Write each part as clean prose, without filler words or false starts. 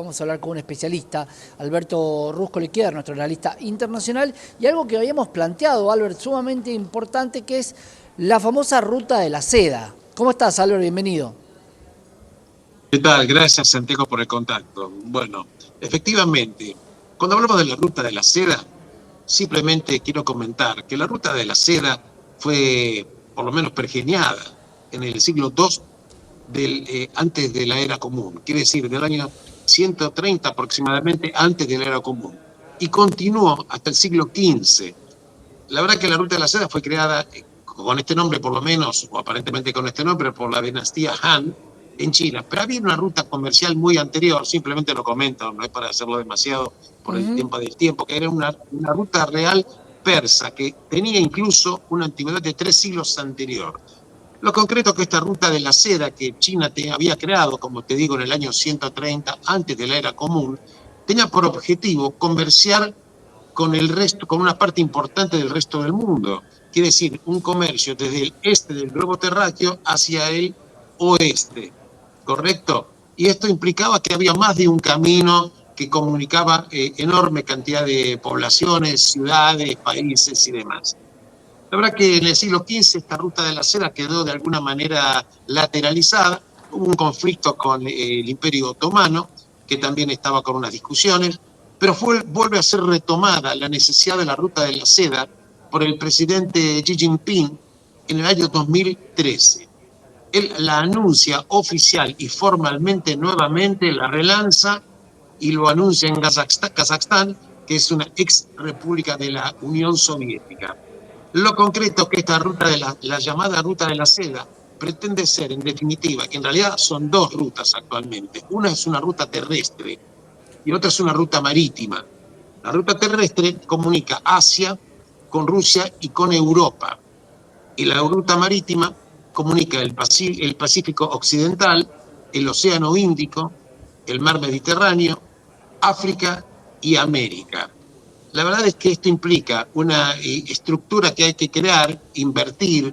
Vamos a hablar con un especialista, Alberto Rusco Lequier, nuestro analista internacional, y algo que habíamos planteado, Albert, sumamente importante, que es la famosa ruta de la seda. ¿Cómo estás, Albert? Bienvenido. ¿Qué tal? Gracias, Santiago, por el contacto. Bueno, efectivamente, cuando hablamos de la ruta de la seda, simplemente quiero comentar que la ruta de la seda fue, por lo menos, pergeñada en el siglo II antes de la era común, quiere decir, del año 130 aproximadamente antes de la era común, y continuó hasta el siglo XV. La verdad que la ruta de la seda fue creada con este nombre, por lo menos, o aparentemente con este nombre, por la dinastía Han en China. Pero había una ruta comercial muy anterior, simplemente lo comento, no es para hacerlo demasiado por el Ujú. tiempo del tiempo, que era una ruta real persa, que tenía incluso una antigüedad de 3 siglos anterior. Lo concreto es que esta ruta de la seda que China había creado, como te digo, en el año 130, antes de la era común, tenía por objetivo comerciar con el resto, con una parte importante del resto del mundo. Quiere decir, un comercio desde el este del globo terráqueo hacia el oeste, ¿correcto? Y esto implicaba que había más de un camino que comunicaba enorme cantidad de poblaciones, ciudades, países y demás. La verdad que en el siglo XV esta ruta de la seda quedó de alguna manera lateralizada. Hubo un conflicto con el Imperio Otomano, que también estaba con unas discusiones, pero vuelve a ser retomada la necesidad de la ruta de la seda por el presidente Xi Jinping en el año 2013. Él la anuncia oficial y formalmente nuevamente, la relanza y lo anuncia en Kazajstán, que es una ex república de la Unión Soviética. Lo concreto es que esta ruta de la llamada ruta de la seda pretende ser, en definitiva, que en realidad son dos rutas actualmente. Una es una ruta terrestre y otra es una ruta marítima. La ruta terrestre comunica Asia con Rusia y con Europa. Y la ruta marítima comunica el Pacífico Occidental, el Océano Índico, el Mar Mediterráneo, África y América. La verdad es que esto implica una estructura que hay que crear, invertir,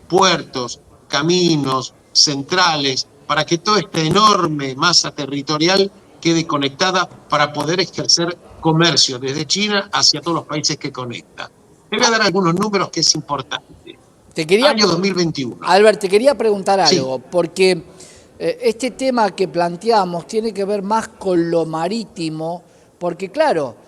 puertos, caminos, centrales, para que toda esta enorme masa territorial quede conectada para poder ejercer comercio desde China hacia todos los países que conecta. Te voy a Ah, dar algunos números que es importante. te quería, Año 2021. Albert, te quería preguntar Sí, algo, porque este tema que planteamos tiene que ver más con lo marítimo, porque claro,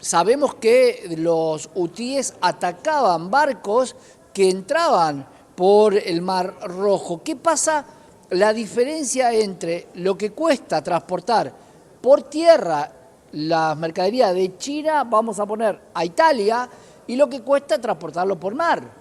sabemos que los hutíes atacaban barcos que entraban por el Mar Rojo. ¿Qué pasa? La diferencia entre lo que cuesta transportar por tierra las mercaderías de China, vamos a poner a Italia, y lo que cuesta transportarlo por mar.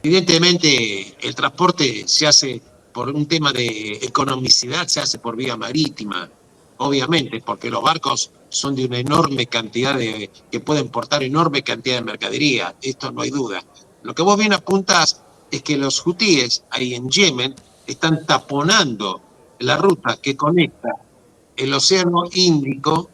evidentemente el transporte se hace por un tema de economicidad, se hace por vía marítima, obviamente, porque los barcos son de una enorme cantidad que pueden portar enorme cantidad de mercadería, esto no hay duda. Lo que vos bien apuntás es que los hutíes ahí en Yemen están taponando la ruta que conecta el Océano Índico,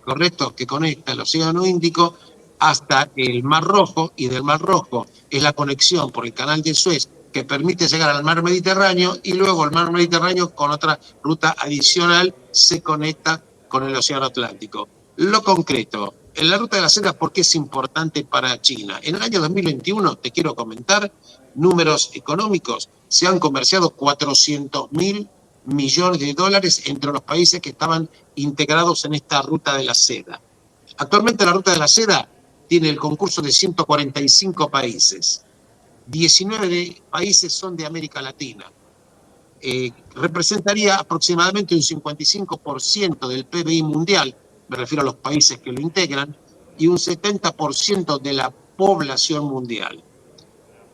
¿correcto? Que conecta el Océano Índico hasta el Mar Rojo, y del Mar Rojo es la conexión por el Canal de Suez que permite llegar al Mar Mediterráneo, y luego el Mar Mediterráneo con otra ruta adicional se conecta con el Océano Atlántico. Lo concreto, en la ruta de la seda, ¿por qué es importante para China? En el año 2021, te quiero comentar, números económicos, se han comerciado 400.000 millones de dólares entre los países que estaban integrados en esta ruta de la seda. Actualmente la ruta de la seda tiene el concurso de 145 países. 19 países son de América Latina. Representaría aproximadamente un 55% del PBI mundial, me refiero a los países que lo integran, y un 70% de la población mundial.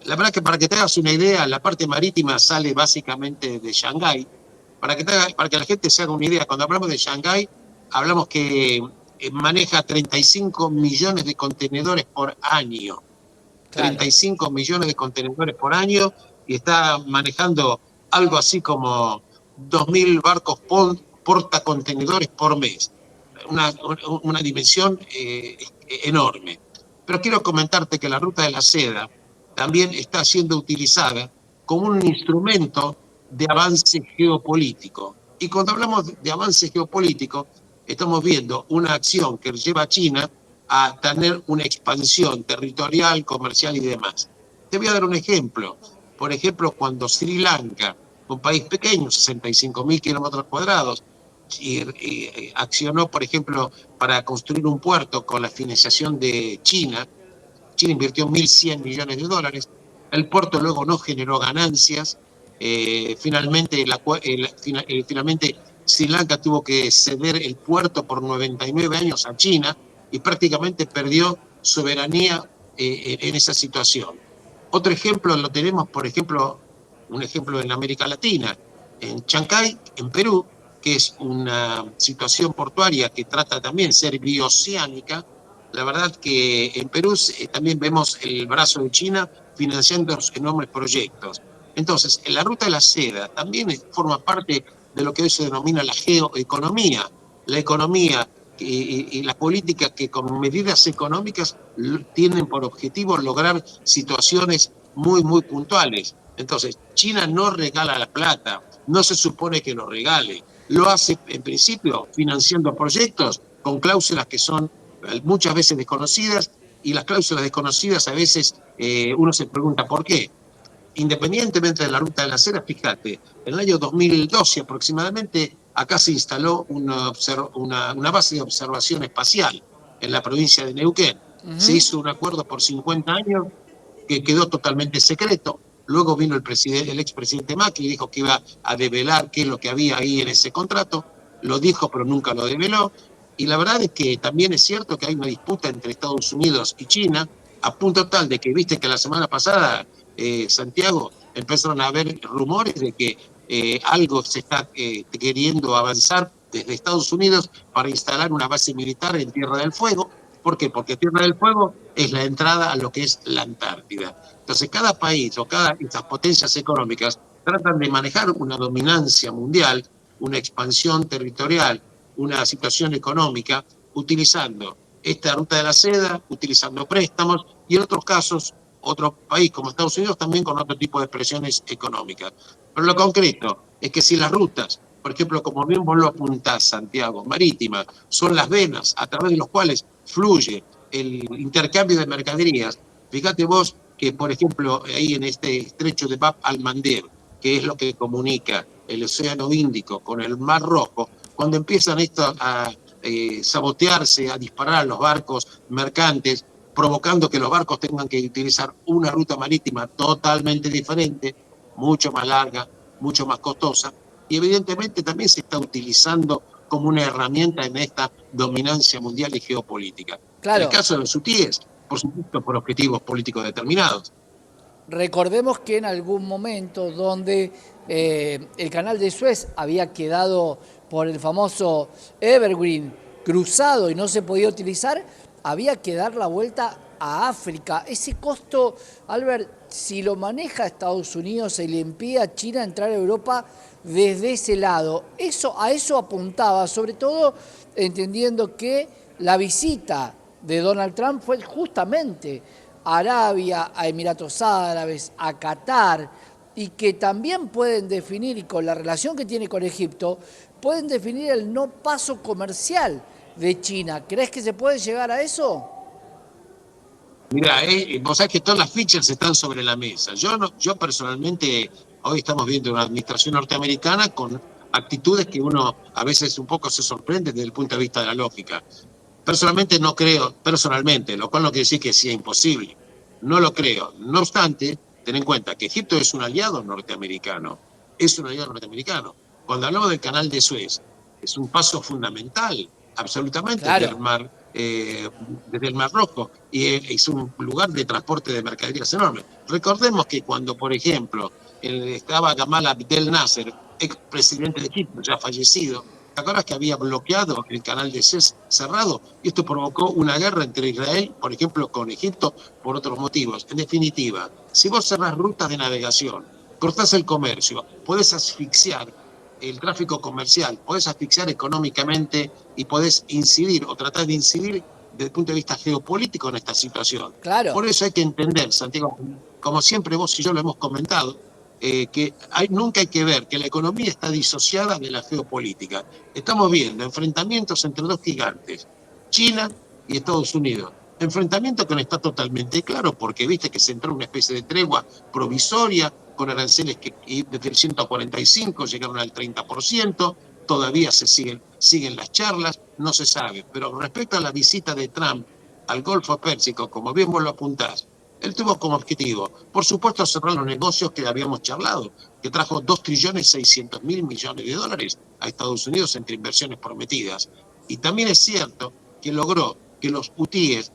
La verdad que para que te hagas una idea, la parte marítima sale básicamente de Shanghái. Para que la gente se haga una idea, cuando hablamos de Shanghái, hablamos que maneja 35 millones de contenedores por año. Claro. 35 millones de contenedores por año, y está manejando algo así como 2.000 barcos portacontenedores por mes. Una dimensión enorme. Pero quiero comentarte que la ruta de la seda también está siendo utilizada como un instrumento de avance geopolítico. Y cuando hablamos de avances geopolíticos, estamos viendo una acción que lleva a China a tener una expansión territorial, comercial y demás. Te voy a dar un ejemplo. Por ejemplo, cuando Sri Lanka, un país pequeño, 65.000 kilómetros cuadrados, accionó, por ejemplo, para construir un puerto con la financiación de China. China invirtió 1.100 millones de dólares. El puerto luego no generó ganancias. Finalmente Sri Lanka tuvo que ceder el puerto por 99 años a China y prácticamente perdió soberanía en esa situación. Otro ejemplo lo tenemos, por ejemplo, un ejemplo en América Latina, en Chancay, en Perú, que es una situación portuaria que trata también de ser bioceánica. La verdad que en Perú también vemos el brazo de China financiando los enormes proyectos. Entonces, en la ruta de la seda también forma parte de lo que hoy se denomina la geoeconomía, la economía y la política que con medidas económicas tienen por objetivo lograr situaciones muy, muy puntuales. Entonces, China no regala la plata, no se supone que lo regale, lo hace en principio financiando proyectos con cláusulas que son muchas veces desconocidas, y las cláusulas desconocidas a veces uno se pregunta por qué. Independientemente de la ruta de la seda, fíjate, en el año 2012 aproximadamente, acá se instaló una base de observación espacial en la provincia de Neuquén. Se hizo un acuerdo por 50 años que quedó totalmente secreto. Luego vino el expresidente Macri y dijo que iba a develar qué es lo que había ahí en ese contrato. Lo dijo, pero nunca lo develó. Y la verdad es que también es cierto que hay una disputa entre Estados Unidos y China, a punto tal de que viste que la semana pasada, Santiago, empezaron a haber rumores de que algo se está queriendo avanzar desde Estados Unidos para instalar una base militar en Tierra del Fuego. ¿Por qué? Porque Tierra del Fuego es la entrada a lo que es la Antártida. Entonces, cada país o cada estas potencias económicas tratan de manejar una dominancia mundial, una expansión territorial, una situación económica, utilizando esta ruta de la seda, utilizando préstamos y en otros casos, otro país como Estados Unidos también con otro tipo de presiones económicas. Pero lo concreto es que si las rutas, por ejemplo, como bien vos lo apuntás, Santiago, marítimas, son las venas a través de los cuales fluye el intercambio de mercaderías. Fíjate vos que, por ejemplo, ahí en este estrecho de Bab al-Mandeb, que es lo que comunica el Océano Índico con el Mar Rojo, cuando empiezan esto a sabotearse, a disparar a los barcos mercantes, provocando que los barcos tengan que utilizar una ruta marítima totalmente diferente, mucho más larga, mucho más costosa, y evidentemente también se está utilizando como una herramienta en esta dominancia mundial y geopolítica. En el Claro, caso de los hutíes, por supuesto, por objetivos políticos determinados. recordemos que en algún momento donde el canal de Suez había quedado por el famoso Evergreen cruzado y no se podía utilizar, había que dar la vuelta a África. Ese costo, Albert, si lo maneja Estados Unidos, se le impide a China entrar a Europa desde ese lado. A eso apuntaba, sobre todo entendiendo que la visita de Donald Trump fue justamente a Arabia, a Emiratos Árabes, a Qatar, y que también pueden definir, y con la relación que tiene con Egipto, pueden definir el no paso comercial de China. ¿Crees que se puede llegar a eso? Mira, vos sabés que todas las fichas están sobre la mesa. Yo personalmente, hoy estamos viendo una administración norteamericana con actitudes que uno a veces un poco se sorprende desde el punto de vista de la lógica. Personalmente no creo, personalmente, lo cual no quiere decir que sea imposible. No lo creo. No obstante, ten en cuenta que Egipto es un aliado norteamericano. Es un aliado norteamericano. Cuando hablamos del canal de Suez, es un paso fundamental, absolutamente, Claro. desde el Mar Rojo, y es un lugar de transporte de mercaderías enorme. Recordemos que cuando, por ejemplo, estaba Gamal Abdel Nasser, expresidente de Egipto, ya fallecido, ¿te acuerdas que había bloqueado el canal de Suez cerrado? Y esto provocó una guerra entre Israel, por ejemplo, con Egipto, por otros motivos. En definitiva, si vos cerrás rutas de navegación, cortás el comercio, podés asfixiar el tráfico comercial, podés asfixiar económicamente y podés incidir o tratar de incidir desde el punto de vista geopolítico en esta situación. Claro. Por eso hay que entender, Santiago, como siempre vos y yo lo hemos comentado, nunca hay que ver que la economía está disociada de la geopolítica. Estamos viendo enfrentamientos entre dos gigantes, China y Estados Unidos. Enfrentamiento que no está totalmente claro, porque viste que se entró una especie de tregua provisoria con aranceles que desde el 145 llegaron al 30%, todavía siguen las charlas, no se sabe. Pero respecto a la visita de Trump al Golfo Pérsico, como bien vos lo apuntás, él tuvo como objetivo, por supuesto, cerrar los negocios que habíamos charlado, que trajo 2.600.000 millones de dólares a Estados Unidos entre inversiones prometidas. Y también es cierto que logró que los hutíes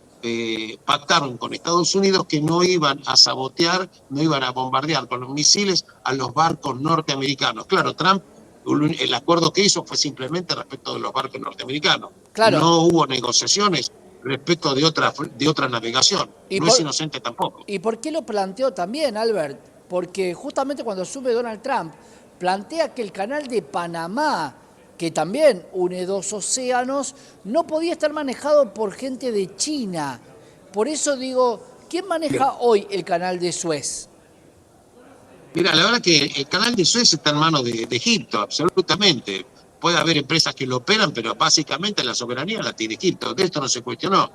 pactaron con Estados Unidos que no iban a sabotear, no iban a bombardear con los misiles a los barcos norteamericanos. Claro, Trump, el acuerdo que hizo fue simplemente respecto de los barcos norteamericanos. Claro. No hubo negociaciones respecto de otra navegación. No es inocente tampoco. ¿Y por qué lo planteó también, Albert? Porque justamente cuando asume Donald Trump, plantea que el canal de Panamá, que también une dos océanos, no podía estar manejado por gente de China. Por eso digo, ¿quién maneja hoy el canal de Suez? Mira, la verdad que el canal de Suez está en manos de Egipto, absolutamente. Puede haber empresas que lo operan, pero básicamente la soberanía la tiene Egipto. De esto no se cuestionó.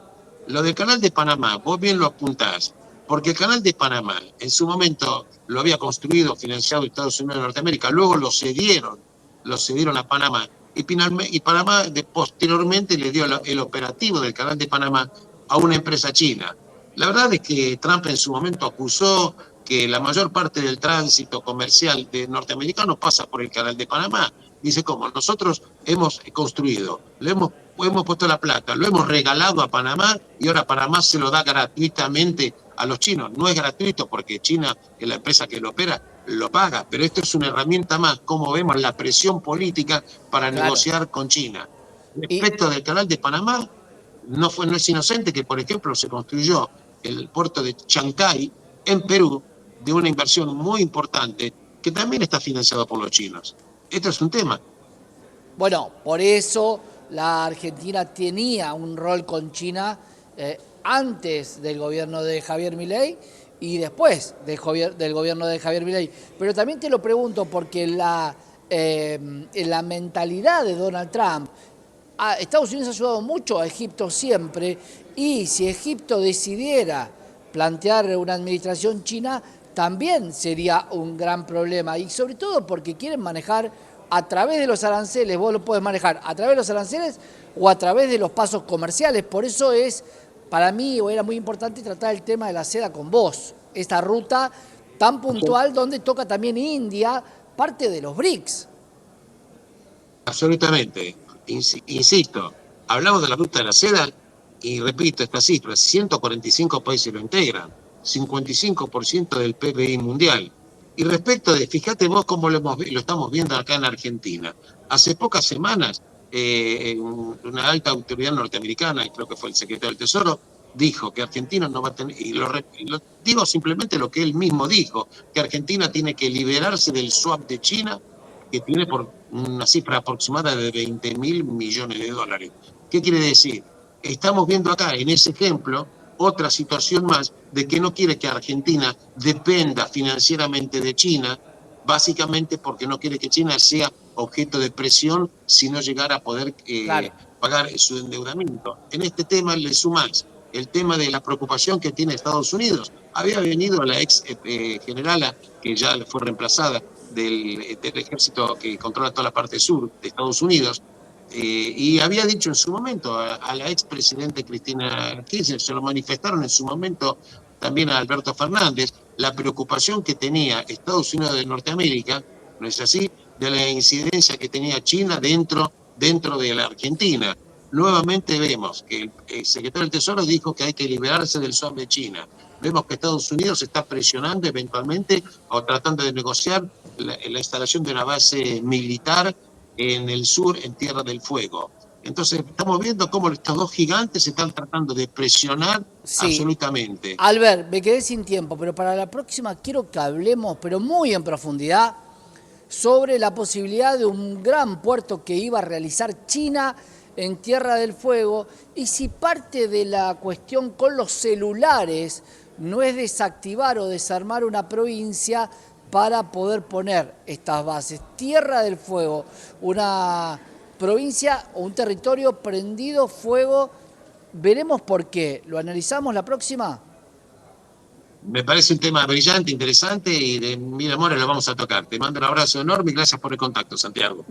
Lo del canal de Panamá, vos bien lo apuntás, porque el canal de Panamá en su momento lo había construido, financiado Estados Unidos de Norteamérica, luego lo cedieron a Panamá, y Panamá posteriormente le dio el operativo del canal de Panamá a una empresa china. La verdad es que Trump en su momento acusó que la mayor parte del tránsito comercial de norteamericanos pasa por el canal de Panamá. Dice, ¿cómo? Nosotros hemos construido, hemos puesto la plata, lo hemos regalado a Panamá y ahora Panamá se lo da gratuitamente a los chinos. No es gratuito porque China, que es la empresa que lo opera, lo paga, pero esto es una herramienta más, como vemos, la presión política para negociar con China. Respecto del canal de Panamá, no es inocente que, por ejemplo, se construyó el puerto de Chancay en Perú, de una inversión muy importante que también está financiado por los chinos. Esto es un tema. Bueno, por eso la Argentina tenía un rol con China antes del gobierno de Javier Milei y después del gobierno de Javier Milei. Pero también te lo pregunto porque en la mentalidad de Donald Trump, Estados Unidos ha ayudado mucho a Egipto siempre, y si Egipto decidiera plantear una administración china, también sería un gran problema, y sobre todo porque quieren manejar a través de los aranceles. Vos lo podés manejar a través de los aranceles o a través de los pasos comerciales. Por eso para mí era muy importante tratar el tema de la seda con vos, esta ruta tan puntual donde toca también India, parte de los BRICS. Absolutamente. Insisto, hablamos de la ruta de la seda y repito esta cifra, 145 países lo integran, 55% del PBI mundial. Y respecto fíjate vos cómo lo estamos viendo acá en Argentina. Hace pocas semanas, una alta autoridad norteamericana, creo que fue el secretario del Tesoro, dijo que Argentina no va a tener, y lo digo simplemente lo que él mismo dijo, que Argentina tiene que liberarse del swap de China, que tiene por una cifra aproximada de 20.000 millones de dólares. ¿Qué quiere decir? Estamos viendo acá, en ese ejemplo, otra situación más de que no quiere que Argentina dependa financieramente de China, básicamente porque no quiere que China sea objeto de presión si no llegara a poder pagar su endeudamiento. En este tema le sumás el tema de la preocupación que tiene Estados Unidos. Había venido la ex generala, que ya fue reemplazada, del ejército que controla toda la parte sur de Estados Unidos, y había dicho en su momento a la expresidente Cristina Kirchner, se lo manifestaron en su momento también a Alberto Fernández, la preocupación que tenía Estados Unidos de Norteamérica, ¿no es así?, de la incidencia que tenía China dentro de la Argentina. Nuevamente vemos que el secretario del Tesoro dijo que hay que liberarse del swap de China. Vemos que Estados Unidos está presionando eventualmente o tratando de negociar la instalación de una base militar en el sur, en Tierra del Fuego. Entonces estamos viendo cómo estos dos gigantes están tratando de presionar absolutamente. Albert, me quedé sin tiempo, pero para la próxima quiero que hablemos, pero muy en profundidad, sobre la posibilidad de un gran puerto que iba a realizar China en Tierra del Fuego, y si parte de la cuestión con los celulares no es desactivar o desarmar una provincia, para poder poner estas bases. Tierra del Fuego, una provincia o un territorio prendido fuego. Veremos por qué. ¿Lo analizamos la próxima? Me parece un tema brillante, interesante y de mil amores lo vamos a tocar. Te mando un abrazo enorme y gracias por el contacto, Santiago.